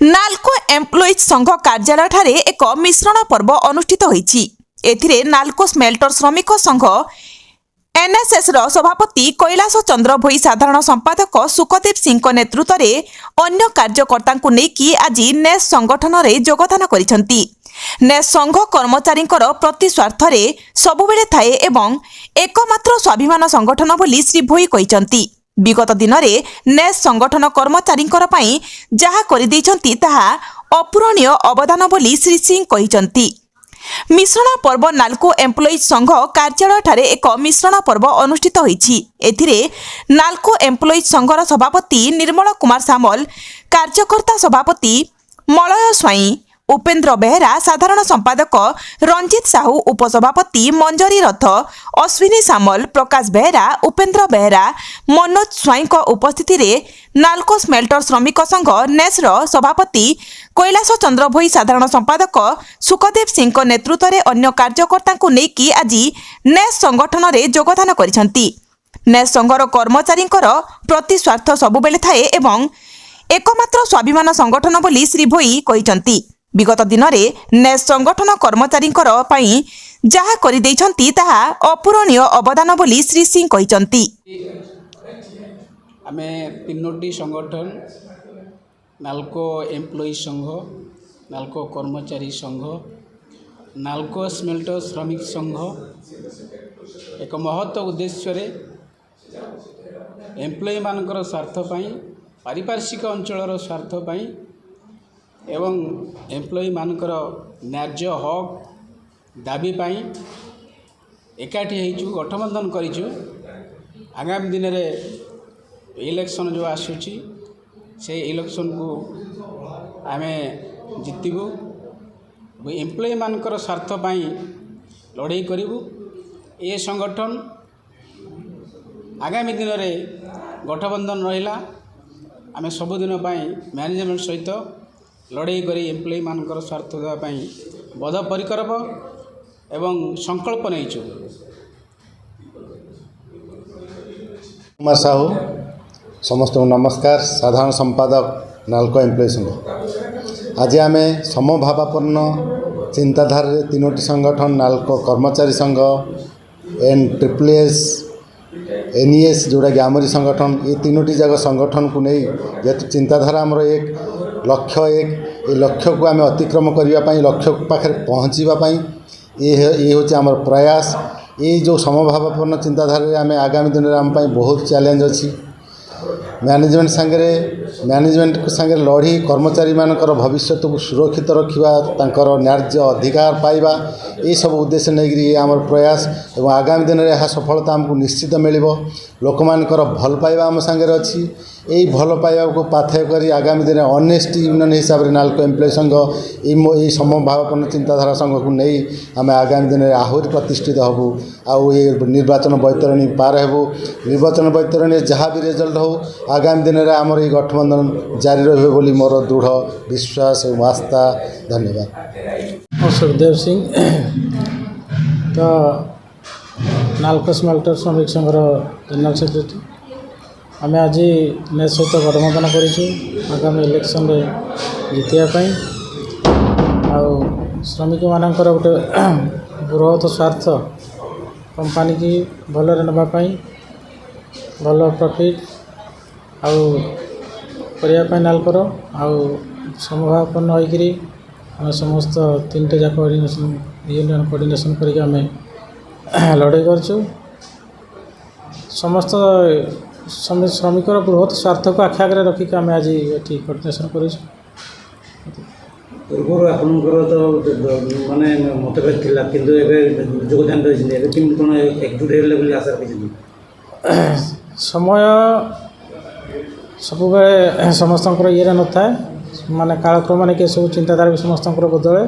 NALCO employees संघ कार्यालय ठारे एक मिश्रण पर्व अनुष्ठित होईछि। एथिरे नाल्को स्मेल्टर श्रमिक संघ एनएसएस रो सभापति कैलाश चंद्र भोई साधारण संपादक सुखदेव सिंह नेतृत्व में अन्य कार्यकर्ता नेकी आज नेस संगठन रे योगदान करिसंती। नेस संघ कर्मचारी प्रतिस्वार्थ रे सबुबेले थाए एवं एकमात्र स्वाभिमान संगठन बोली श्री भोई कहिसंती। विगत दिन में नेस संगठन कर्मचारी जहा करिदेइछंती ताहा अपूरणीय अवदान बोली श्री सिंह कहिसंती। मिश्रण पर्व नाल्को एम्प्लॉइज संघ कार्यालय ठारे एक मिश्रण पर्व अनुष्ठित होईछि। एथिरे नाल्को एम्प्लॉइज संघर सभापति निर्मल कुमार सामल, कार्यकर्ता सभापति मलय स्वाई, उपेन्द्र बेहरा, साधारण संपादक रंजित साहू, उपसभापति मंजरी रथ, अश्विनी सामल, प्रकाश बेहरा, उपेन्द्र बेहरा, मनोज स्वाई उपस्थिति रे नाल्को स्मेल्टर श्रमिक संघ नेस्र सभापति कैलाश चंद्र भोई, साधारण संपादक सुखदेव सिंह नेतृत्व में अन्य कार्यकर्ता नेकी आज नेस संगठन रे योगदान करिसंती। नेस संघर कर्मचारी प्रतिस्वार्थ सबुबेले थाए एवं एकमात्र स्वाभिमान संगठन बोली श्री भोई कहिसंती। विगत दिन में नेस संगठन कर्मचारी जहा करिदेइछंती ताहा अपूरणीय अवदान बोली श्री सिंह कहिसंती। आमे तीनोटी संगठन नाल्को एम्प्लॉइज संघ, नाल्को कर्मचारी संघ, नाल्को स्मेल्टर श्रमिक संघ एक महत्व उद्देश्य रे एम्प्लॉय मानकर स्वार्थ पाई, पारिपार्श्विक अंचलर स्वार्थ पाई एवं एम्प्लॉय मानकर न्याय्य हक दाबी पाई एकाठी होइछु, गठबंधन करिछु। आगामी दिन में इलेक्शन जो आसुची से इलेक्शन को आमे जितबू, एम्प्लॉय मानकर स्वार्थ पाई लड़ाई करिबू। ए संगठन आगामी दिन में गठबंधन रहिला, आमे सबुदिन पाई मैनेजमेंट सहित लड़ाई करी एम्प्लॉय मानकर स्वार्थ देवाई बद्धपरिकर एवं संकल्प नहींचु। कुमार साहू, समस्त को नमस्कार। साधारण संपादक नाल्को एम्प्लॉय संघ। आज आम समभावापन्न चिंताधारा तीनोटी संगठन नाल्को कर्मचारी संघ, NSS, NES जोड़ा कि आमरी संगठन, ये तीनोटी जगह संगठन को नहीं जेहेतु चिंताधारा आमर एक लक्ष्य, एक ये लक्ष्य को आम अतिक्रम करने लक्ष्य पाखे पहुँचापी ये हूँ आम प्रयास। ये जो समभावापन्न चिंताधारा आम आगामी दिन में आम बहुत चैलेंज अच्छी। मैनेजमेंट सांगे लड़ी कर्मचारी मानकर भविष्य को सुरक्षित रखा, तांकर न्याय्य अधिकार पाइबा, ये सब उद्देश्य नहीं आम प्रयास एवं आगामी दिन में यह सफलता आमको निश्चित मिल। लोक मानकर भल पाइबा आम सांगे अच्छी। यही भल पाइबा को पाथेय कर आगामी दिन में ऑनेस्ट यूनियन हिसाब से नाल्को एम्प्लॉय संघ ये समभावापन्न चिंताधारा संघ को नहीं आम आगामी दिन में आहरी प्रतिष्ठित हबू। आउ ये निर्वाचन बैतरणी पार हेबू। निर्वाचन बैतरणी जहाँ भी रिजल्ट हो आगामी दिन में आमर ये गठबंधन जारी रही बोली मोर दृढ़ विश्वास और आस्था। धन्यवाद। सुखदेव सिंह तो नाल्को स्मेल्टर श्रमिक संघर जनरल सेक्रेटरी। आम आज नेस सहित गठबंधन करूँ आगामी इलेक्शन जितियापाई। श्रमिक मानकर गोटे बृहत स्वार्थ कंपानी की भलरे नापी भल प्रॉफिट करने नाल्कोर समभावापन्न होकरी आम समस्त तीन जाक यूनियन कोऑर्डिनेशन करके आम लड़ाई करूँ। समस्त श्रमिक बृहत स्वार्थ को आखि आगे रखिक आम आज ये कोऑर्डिनेशन करूँ। पूर्व आपंकर तो माने मतभेद थिला किंतु एबे योगदान देछिन कोन एकजुट हेले बोली आशा रखिछिन। समय सब समस्त ये न था माने कालक्रम माने के सब चिंताधारा भी समस्त बदले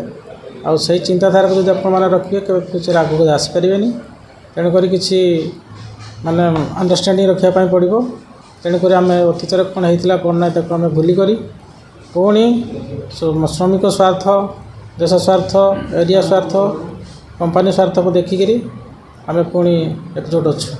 आई चिंताधारा को जब आप रखिए फ्यूचर आगे आसपारे। तेणुक किसी माने अंडरस्टैंडिंग रखापी पड़ो। तेणुक आम अतीत कौन होता कौन ना ताको आम भूलिक पुणी श्रमिक स्वार्थ, देश स्वार्थ, एरिया स्वार्थ, कंपानी स्वार्थ को देखिक आम पुणी एकजुट अच्छु।